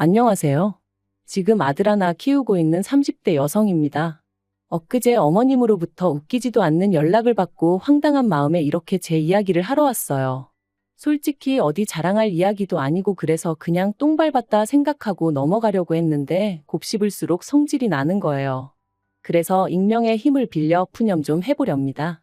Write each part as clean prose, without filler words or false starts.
안녕하세요. 지금 아들 하나 키우고 있는 30대 여성입니다. 엊그제 어머님으로부터 웃기지도 않는 연락을 받고 황당한 마음에 이렇게 제 이야기를 하러 왔어요. 솔직히 어디 자랑할 이야기도 아니고 그래서 그냥 똥 밟았다 생각하고 넘어가려고 했는데 곱씹을수록 성질이 나는 거예요. 그래서 익명의 힘을 빌려 푸념 좀 해보렵니다.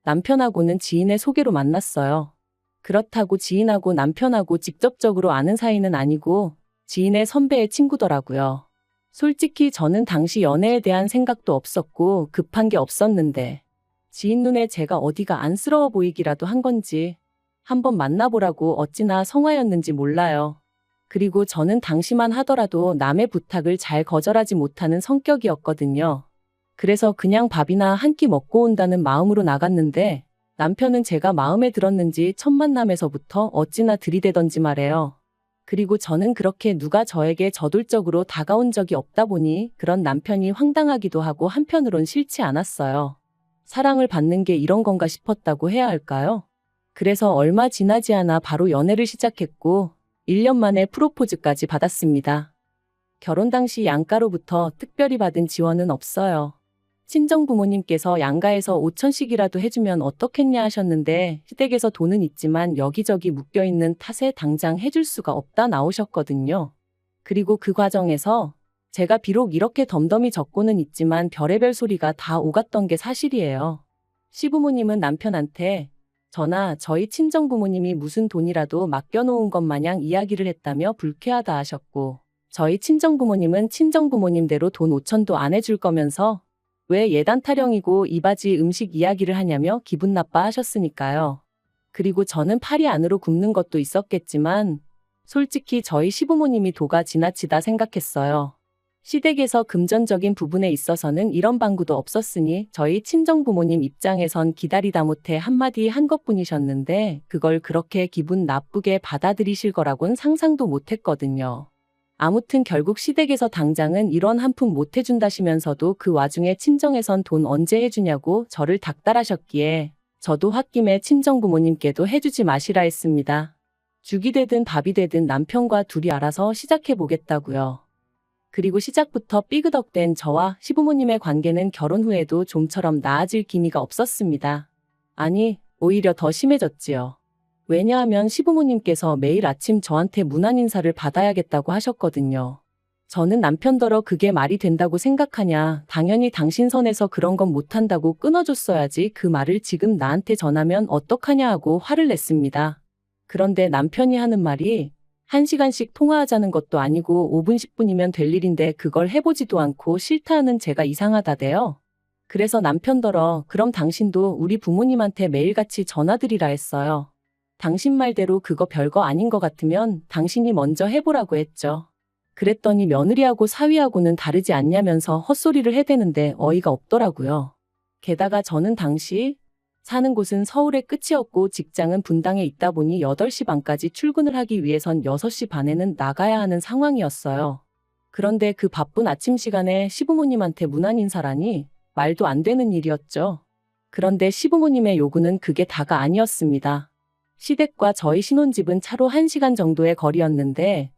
남편하고는 지인의 소개로 만났어요. 그렇다고 지인하고 남편하고 직접적으로 아는 사이는 아니고 지인의 선배의 친구더라고요. 솔직히 저는 당시 연애에 대한 생각도 없었고 급한 게 없었는데 지인 눈에 제가 어디가 안쓰러워 보이기라도 한 건지 한번 만나보라고 어찌나 성화였는지 몰라요. 그리고 저는 당시만 하더라도 남의 부탁을 잘 거절하지 못하는 성격이었거든요. 그래서 그냥 밥이나 한 끼 먹고 온다는 마음으로 나갔는데 남편은 제가 마음에 들었는지 첫 만남에서부터 어찌나 들이대던지 말해요. 그리고 저는 그렇게 누가 저에게 저돌적으로 다가온 적이 없다 보니 그런 남편이 황당하기도 하고 한편으론 싫지 않았어요. 사랑을 받는 게 이런 건가 싶었다고 해야 할까요? 그래서 얼마 지나지 않아 바로 연애를 시작했고 1년 만에 프로포즈까지 받았습니다. 결혼 당시 양가로부터 특별히 받은 지원은 없어요. 친정부모님께서 양가에서 5천씩이라도 해주면 어떻겠냐 하셨는데 시댁에서 돈은 있지만 여기저기 묶여있는 탓에 당장 해줄 수가 없다 나오셨거든요. 그리고 그 과정에서 제가 비록 이렇게 덤덤히 적고는 있지만 별의별 소리가 다 오갔던 게 사실이에요. 시부모님은 남편한테 저나 저희 친정부모님이 무슨 돈이라도 맡겨놓은 것 마냥 이야기를 했다며 불쾌하다 하셨고 저희 친정부모님은 친정부모님대로 돈 5천도 안 해줄 거면서 왜 예단 타령이고 이바지 음식 이야기를 하냐며 기분 나빠하셨으니까요. 그리고 저는 팔이 안으로 굽는 것도 있었겠지만 솔직히 저희 시부모님이 도가 지나치다 생각했어요. 시댁에서 금전적인 부분에 있어서는 이런 방구도 없었으니 저희 친정부모님 입장에선 기다리다 못해 한마디 한 것뿐이셨는데 그걸 그렇게 기분 나쁘게 받아들이실 거라곤 상상도 못했거든요. 아무튼 결국 시댁에서 당장은 이런 한 푼 못 해준다시면서도 그 와중에 친정에선 돈 언제 해주냐고 저를 닥달하셨기에 저도 홧김에 친정부모님께도 해주지 마시라 했습니다. 죽이 되든 밥이 되든 남편과 둘이 알아서 시작해보겠다고요. 그리고 시작부터 삐그덕된 저와 시부모님의 관계는 결혼 후에도 좀처럼 나아질 기미가 없었습니다. 아니, 오히려 더 심해졌지요. 왜냐하면 시부모님께서 매일 아침 저한테 문안 인사를 받아야겠다고 하셨거든요. 저는 남편더러 그게 말이 된다고 생각하냐, 당연히 당신 선에서 그런 건 못한다고 끊어줬어야지 그 말을 지금 나한테 전하면 어떡하냐 하고 화를 냈습니다. 그런데 남편이 하는 말이 1시간씩 통화하자는 것도 아니고 5분 10분이면 될 일인데 그걸 해보지도 않고 싫다 하는 제가 이상하다대요. 그래서 남편더러 그럼 당신도 우리 부모님한테 매일같이 전화드리라 했어요. 당신 말대로 그거 별거 아닌 것 같으면 당신이 먼저 해보라고 했죠. 그랬더니 며느리하고 사위하고는 다르지 않냐면서 헛소리를 해대는데 어이가 없더라고요. 게다가 저는 당시 사는 곳은 서울의 끝이었고 직장은 분당에 있다 보니 8시 반까지 출근을 하기 위해선 6시 반에는 나가야 하는 상황이었어요. 그런데 그 바쁜 아침 시간에 시부모님한테 문안 인사라니 말도 안 되는 일이었죠. 그런데 시부모님의 요구는 그게 다가 아니었습니다. 시댁과 저희 신혼집은 차로 1시간 정도의 거리였는데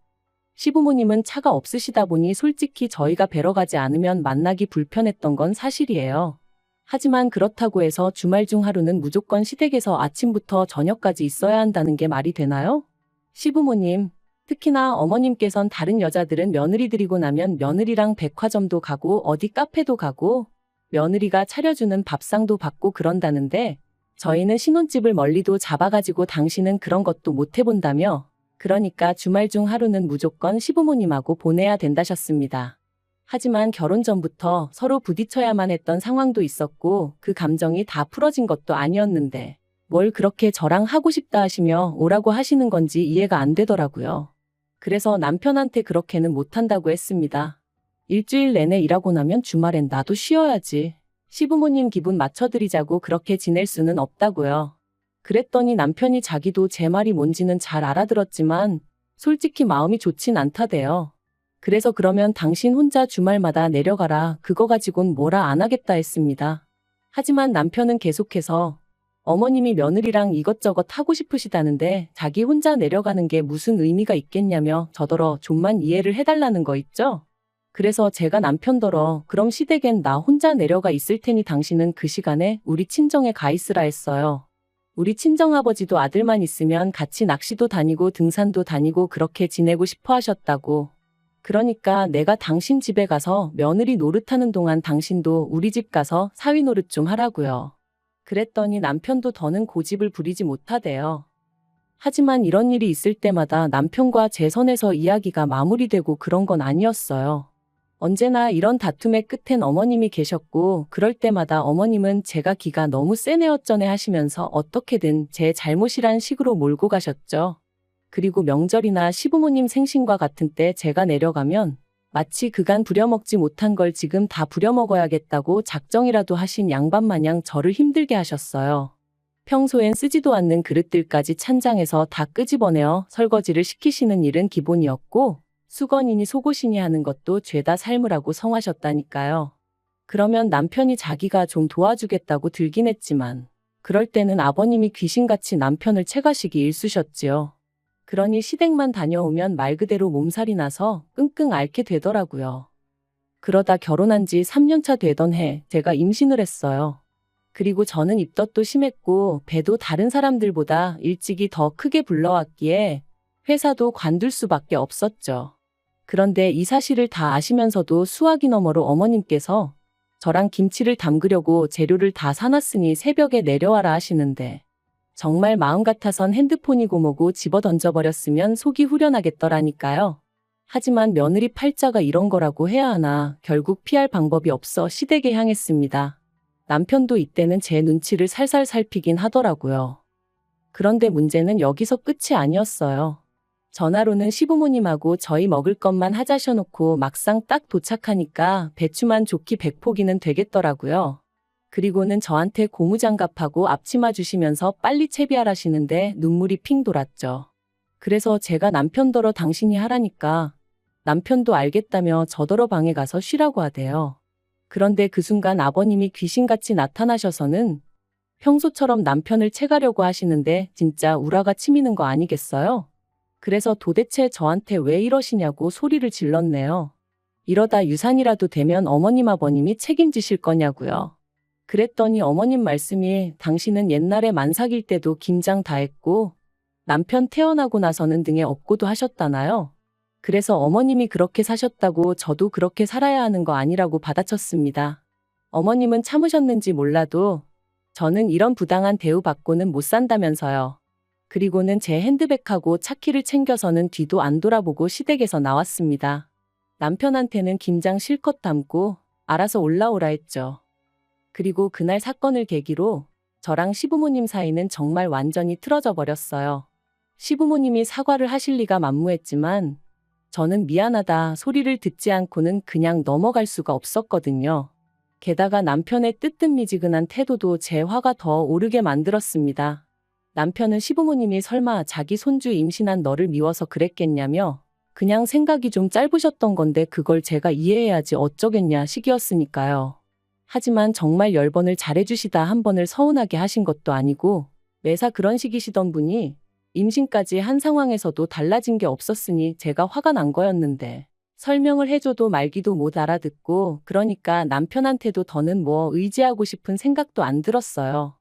시부모님은 차가 없으시다 보니 솔직히 저희가 뵈러 가지 않으면 만나기 불편했던 건 사실이에요. 하지만 그렇다고 해서 주말 중 하루는 무조건 시댁에서 아침부터 저녁까지 있어야 한다는 게 말이 되나요? 시부모님, 특히나 어머님께선 다른 여자들은 며느리 들이고 나면 며느리랑 백화점도 가고 어디 카페도 가고 며느리가 차려주는 밥상도 받고 그런다는데 저희는 신혼집을 멀리도 잡아가지고 당신은 그런 것도 못 해본다며 그러니까 주말 중 하루는 무조건 시부모님하고 보내야 된다셨습니다. 하지만 결혼 전부터 서로 부딪혀야만 했던 상황도 있었고 그 감정이 다 풀어진 것도 아니었는데 뭘 그렇게 저랑 하고 싶다 하시며 오라고 하시는 건지 이해가 안 되더라고요. 그래서 남편한테 그렇게는 못한다고 했습니다. 일주일 내내 일하고 나면 주말엔 나도 쉬어야지. 시부모님 기분 맞춰드리자고 그렇게 지낼 수는 없다고요. 그랬더니 남편이 자기도 제 말이 뭔지는 잘 알아들었지만 솔직히 마음이 좋진 않다대요. 그래서 그러면 당신 혼자 주말마다 내려가라. 그거 가지곤 뭐라 안 하겠다 했습니다. 하지만 남편은 계속해서 어머님이 며느리랑 이것저것 하고 싶으시다는데 자기 혼자 내려가는 게 무슨 의미가 있겠냐며 저더러 좀만 이해를 해달라는 거 있죠? 그래서 제가 남편더러 그럼 시댁엔 나 혼자 내려가 있을 테니 당신은 그 시간에 우리 친정에 가 있으라 했어요. 우리 친정아버지도 아들만 있으면 같이 낚시도 다니고 등산도 다니고 그렇게 지내고 싶어 하셨다고. 그러니까 내가 당신 집에 가서 며느리 노릇하는 동안 당신도 우리 집 가서 사위 노릇 좀 하라고요. 그랬더니 남편도 더는 고집을 부리지 못하대요. 하지만 이런 일이 있을 때마다 남편과 제 선에서 이야기가 마무리되고 그런 건 아니었어요. 언제나 이런 다툼의 끝엔 어머님이 계셨고 그럴 때마다 어머님은 제가 기가 너무 세네 어쩌네 하시면서 어떻게든 제 잘못이란 식으로 몰고 가셨죠. 그리고 명절이나 시부모님 생신과 같은 때 제가 내려가면 마치 그간 부려먹지 못한 걸 지금 다 부려먹어야겠다고 작정이라도 하신 양반 마냥 저를 힘들게 하셨어요. 평소엔 쓰지도 않는 그릇들까지 찬장에서 다 끄집어내어 설거지를 시키시는 일은 기본이었고 수건이니 속옷이니 하는 것도 죄다 삶으라고 성하셨다니까요. 그러면 남편이 자기가 좀 도와주겠다고 들긴 했지만 그럴 때는 아버님이 귀신같이 남편을 채가시기 일쑤셨지요. 그러니 시댁만 다녀오면 말 그대로 몸살이 나서 끙끙 앓게 되더라고요. 그러다 결혼한 지 3년차 되던 해 제가 임신을 했어요. 그리고 저는 입덧도 심했고 배도 다른 사람들보다 일찍이 더 크게 불러왔기에 회사도 관둘 수밖에 없었죠. 그런데 이 사실을 다 아시면서도 수화기 너머로 어머님께서 저랑 김치를 담그려고 재료를 다 사놨으니 새벽에 내려와라 하시는데 정말 마음 같아선 핸드폰이고 뭐고 집어 던져버렸으면 속이 후련하겠더라니까요. 하지만 며느리 팔자가 이런 거라고 해야 하나 결국 피할 방법이 없어 시댁에 향했습니다. 남편도 이때는 제 눈치를 살살 살피긴 하더라고요. 그런데 문제는 여기서 끝이 아니었어요. 전화로는 시부모님하고 저희 먹을 것만 하자셔놓고 막상 딱 도착하니까 배추만 좋기 100포기는 되겠더라고요. 그리고는 저한테 고무장갑하고 앞치마 주시면서 빨리 채비하라시는데 눈물이 핑 돌았죠. 그래서 제가 남편더러 당신이 하라니까 남편도 알겠다며 저더러 방에 가서 쉬라고 하대요. 그런데 그 순간 아버님이 귀신같이 나타나셔서는 평소처럼 남편을 채가려고 하시는데 진짜 우라가 치미는 거 아니겠어요? 그래서 도대체 저한테 왜 이러시냐고 소리를 질렀네요. 이러다 유산이라도 되면 어머님 아버님이 책임지실 거냐고요. 그랬더니 어머님 말씀이 당신은 옛날에 만삭일 때도 김장 다 했고 남편 태어나고 나서는 등에 업고도 하셨다나요? 그래서 어머님이 그렇게 사셨다고 저도 그렇게 살아야 하는 거 아니라고 받아쳤습니다. 어머님은 참으셨는지 몰라도 저는 이런 부당한 대우받고는 못 산다면서요. 그리고는 제 핸드백하고 차키를 챙겨서는 뒤도 안 돌아보고 시댁에서 나왔습니다. 남편한테는 김장 실컷 담고 알아서 올라오라 했죠. 그리고 그날 사건을 계기로 저랑 시부모님 사이는 정말 완전히 틀어져 버렸어요. 시부모님이 사과를 하실 리가 만무했지만 저는 미안하다 소리를 듣지 않고는 그냥 넘어갈 수가 없었거든요. 게다가 남편의 뜨뜻미지근한 태도도 제 화가 더 오르게 만들었습니다. 남편은 시부모님이 설마 자기 손주 임신한 너를 미워서 그랬겠냐며 그냥 생각이 좀 짧으셨던 건데 그걸 제가 이해해야지 어쩌겠냐 식이었으니까요. 하지만 정말 10번을 잘해주시다 한 번을 서운하게 하신 것도 아니고 매사 그런 식이시던 분이 임신까지 한 상황에서도 달라진 게 없었으니 제가 화가 난 거였는데 설명을 해줘도 말기도 못 알아듣고 그러니까 남편한테도 더는 뭐 의지하고 싶은 생각도 안 들었어요.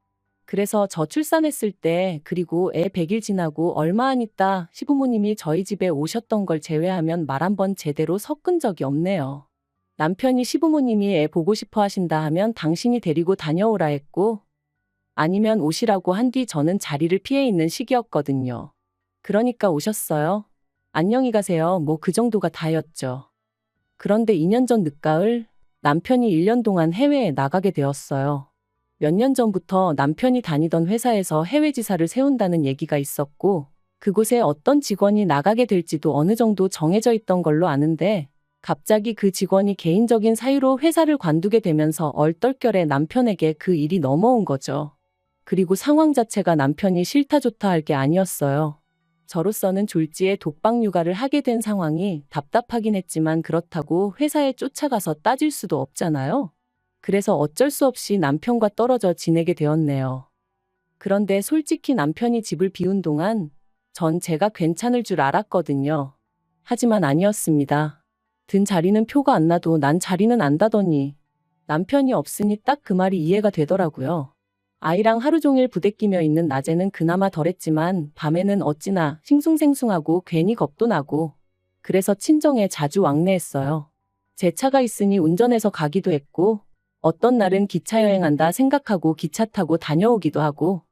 그래서 저 출산했을 때 그리고 애 100일 지나고 얼마 안 있다 시부모님이 저희 집에 오셨던 걸 제외하면 말 한 번 제대로 섞은 적이 없네요. 남편이 시부모님이 애 보고 싶어 하신다 하면 당신이 데리고 다녀오라 했고 아니면 오시라고 한 뒤 저는 자리를 피해 있는 시기였거든요. 그러니까 오셨어요. 안녕히 가세요. 뭐 그 정도가 다였죠. 그런데 2년 전 늦가을 남편이 1년 동안 해외에 나가게 되었어요. 몇 년 전부터 남편이 다니던 회사에서 해외 지사를 세운다는 얘기가 있었고 그곳에 어떤 직원이 나가게 될지도 어느 정도 정해져 있던 걸로 아는데 갑자기 그 직원이 개인적인 사유로 회사를 관두게 되면서 얼떨결에 남편에게 그 일이 넘어온 거죠. 그리고 상황 자체가 남편이 싫다 좋다 할 게 아니었어요. 저로서는 졸지에 독박 육아를 하게 된 상황이 답답하긴 했지만 그렇다고 회사에 쫓아가서 따질 수도 없잖아요. 그래서 어쩔 수 없이 남편과 떨어져 지내게 되었네요. 그런데 솔직히 남편이 집을 비운 동안 전 제가 괜찮을 줄 알았거든요. 하지만 아니었습니다. 든 자리는 표가 안 나도 난 자리는 안다더니 남편이 없으니 딱 그 말이 이해가 되더라고요. 아이랑 하루 종일 부대끼며 있는 낮에는 그나마 덜했지만 밤에는 어찌나 싱숭생숭하고 괜히 겁도 나고 그래서 친정에 자주 왕래했어요. 제 차가 있으니 운전해서 가기도 했고 어떤 날은 기차 여행한다 생각하고 기차 타고 다녀오기도 하고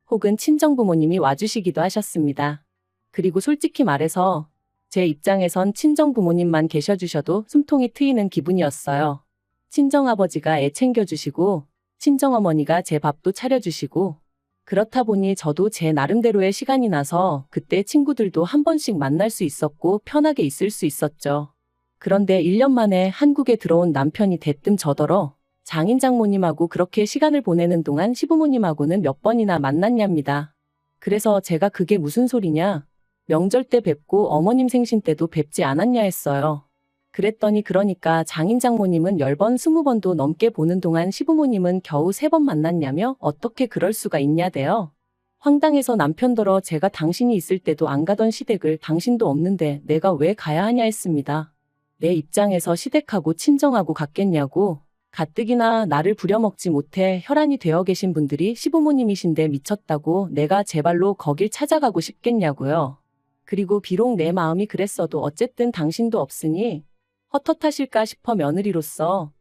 혹은 친정 부모님이 와주시기도 하셨습니다. 그리고 솔직히 말해서 제 입장에선 친정 부모님만 계셔주셔도 숨통이 트이는 기분이었어요. 친정아버지가 애 챙겨주시고 친정어머니가 제 밥도 차려주시고 그렇다 보니 저도 제 나름대로의 시간이 나서 그때 친구들도 한 번씩 만날 수 있었고 편하게 있을 수 있었죠. 그런데 1년 만에 한국에 들어온 남편이 대뜸 저더러 장인 장모님하고 그렇게 시간을 보내는 동안 시부모님하고는 몇 번이나 만났냐입니다. 그래서 제가 그게 무슨 소리냐? 명절 때 뵙고 어머님 생신 때도 뵙지 않았냐 했어요. 그랬더니 그러니까 장인 장모님은 10번, 20번도 넘게 보는 동안 시부모님은 겨우 3번 만났냐며 어떻게 그럴 수가 있냐대요. 황당해서 남편더러 제가 당신이 있을 때도 안 가던 시댁을 당신도 없는데 내가 왜 가야 하냐 했습니다. 내 입장에서 시댁하고 친정하고 같겠냐고. 가뜩이나 나를 부려먹지 못해 혈안이 되어 계신 분들이 시부모님이신데 미쳤다고 내가 제 발로 거길 찾아가고 싶겠냐고요. 그리고 비록 내 마음이 그랬어도 어쨌든 당신도 없으니 헛헛하실까 싶어 며느리로서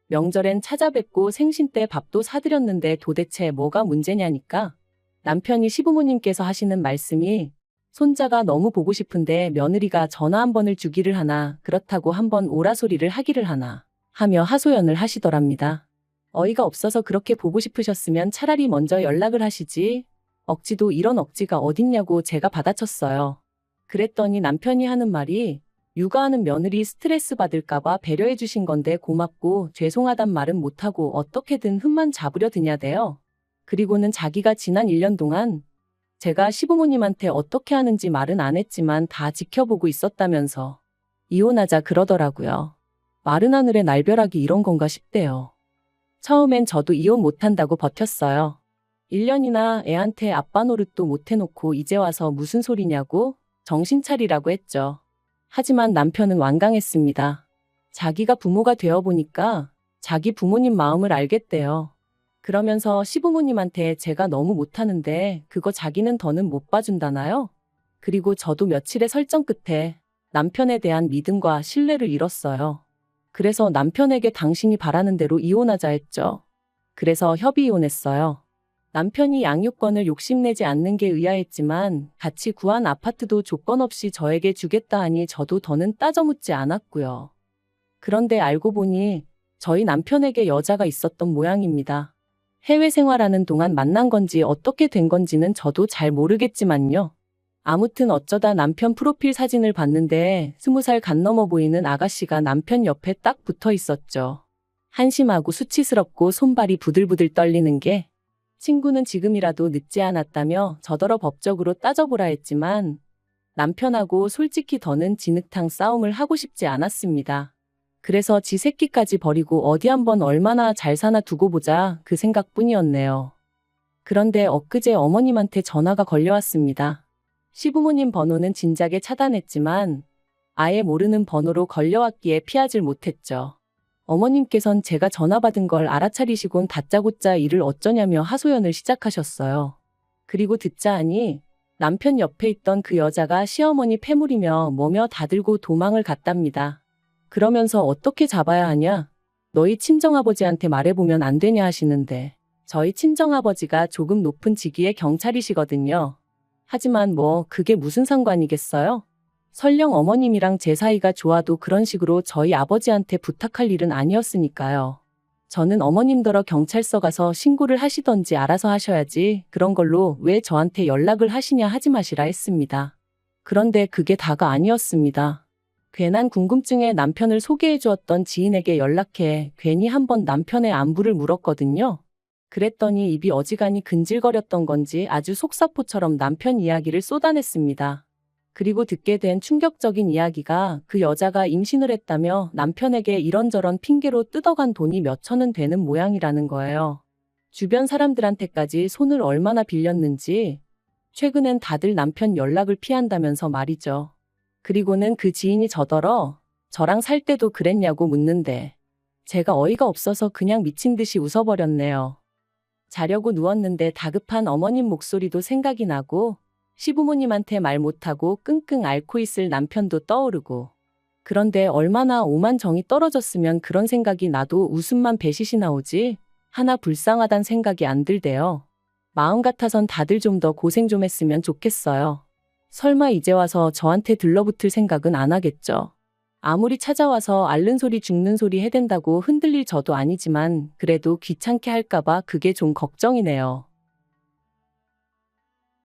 명절엔 찾아뵙고 생신 때 밥도 사드렸는데 도대체 뭐가 문제냐니까. 남편이 시부모님께서 하시는 말씀이 손자가 너무 보고 싶은데 며느리가 전화 한 번을 주기를 하나 그렇다고 한 번 오라 소리를 하기를 하나 하며 하소연을 하시더랍니다. 어이가 없어서 그렇게 보고 싶으셨으면 차라리 먼저 연락을 하시지. 억지도 이런 억지가 어딨냐고 제가 받아쳤어요. 그랬더니 남편이 하는 말이 육아하는 며느리 스트레스 받을까봐 배려해 주신 건데 고맙고 죄송하단 말은 못하고 어떻게든 흠만 잡으려 드냐대요. 그리고는 자기가 지난 1년 동안 제가 시부모님한테 어떻게 하는지 말은 안 했지만 다 지켜보고 있었다면서 이혼하자 그러더라고요. 마른 하늘에 날벼락이 이런 건가 싶대요. 처음엔 저도 이혼 못한다고 버텼어요. 1년이나 애한테 아빠 노릇도 못 해놓고 이제 와서 무슨 소리냐고 정신 차리라고 했죠. 하지만 남편은 완강했습니다. 자기가 부모가 되어보니까 자기 부모님 마음을 알겠대요. 그러면서 시부모님한테 제가 너무 못하는데 그거 자기는 더는 못 봐준다나요? 그리고 저도 며칠의 설정 끝에 남편에 대한 믿음과 신뢰를 잃었어요. 그래서 남편에게 당신이 바라는 대로 이혼하자 했죠. 그래서 협의 이혼했어요. 남편이 양육권을 욕심내지 않는 게 의아했지만 같이 구한 아파트도 조건 없이 저에게 주겠다 하니 저도 더는 따져 묻지 않았고요. 그런데 알고 보니 저희 남편에게 여자가 있었던 모양입니다. 해외 생활하는 동안 만난 건지 어떻게 된 건지는 저도 잘 모르겠지만요. 아무튼 어쩌다 남편 프로필 사진을 봤는데 20살 간 넘어 보이는 아가씨가 남편 옆에 딱 붙어 있었죠. 한심하고 수치스럽고 손발이 부들부들 떨리는 게 친구는 지금이라도 늦지 않았다며 저더러 법적으로 따져보라 했지만 남편하고 솔직히 더는 진흙탕 싸움을 하고 싶지 않았습니다. 그래서 지 새끼까지 버리고 어디 한번 얼마나 잘 사나 두고 보자 그 생각뿐이었네요. 그런데 엊그제 어머님한테 전화가 걸려왔습니다. 시부모님 번호는 진작에 차단했지만 아예 모르는 번호로 걸려왔기에 피하질 못했죠. 어머님께선 제가 전화 받은 걸 알아차리시곤 다짜고짜 일을 어쩌냐며 하소연을 시작하셨어요. 그리고 듣자 하니 남편 옆에 있던 그 여자가 시어머니 패물이며 뭐며 다 들고 도망을 갔답니다. 그러면서 어떻게 잡아야 하냐? 너희 친정아버지한테 말해보면 안 되냐 하시는데 저희 친정아버지가 조금 높은 직위의 경찰이시거든요. 하지만 뭐 그게 무슨 상관이겠어요? 설령 어머님이랑 제 사이가 좋아도 그런 식으로 저희 아버지한테 부탁할 일은 아니었으니까요. 저는 어머님더러 경찰서 가서 신고를 하시던지 알아서 하셔야지 그런 걸로 왜 저한테 연락을 하시냐 하지 마시라 했습니다. 그런데 그게 다가 아니었습니다. 괜한 궁금증에 남편을 소개해 주었던 지인에게 연락해 괜히 한번 남편의 안부를 물었거든요. 그랬더니 입이 어지간히 근질거렸던 건지 아주 속사포처럼 남편 이야기를 쏟아냈습니다. 그리고 듣게 된 충격적인 이야기가 그 여자가 임신을 했다며 남편에게 이런저런 핑계로 뜯어간 돈이 몇 천은 되는 모양이라는 거예요. 주변 사람들한테까지 손을 얼마나 빌렸는지. 최근엔 다들 남편 연락을 피한다면서 말이죠. 그리고는 그 지인이 저더러 저랑 살 때도 그랬냐고 묻는데 제가 어이가 없어서 그냥 미친 듯이 웃어버렸네요. 자려고 누웠는데 다급한 어머님 목소리도 생각이 나고 시부모님한테 말 못하고 끙끙 앓고 있을 남편도 떠오르고 그런데 얼마나 오만 정이 떨어졌으면 그런 생각이 나도 웃음만 배시시 나오지 하나 불쌍하단 생각이 안 들대요. 마음 같아선 다들 좀 더 고생 좀 했으면 좋겠어요. 설마 이제 와서 저한테 들러붙을 생각은 안 하겠죠. 아무리 찾아와서 앓는 소리 죽는 소리 해댄다고 흔들릴 저도 아니지만 그래도 귀찮게 할까봐 그게 좀 걱정이네요.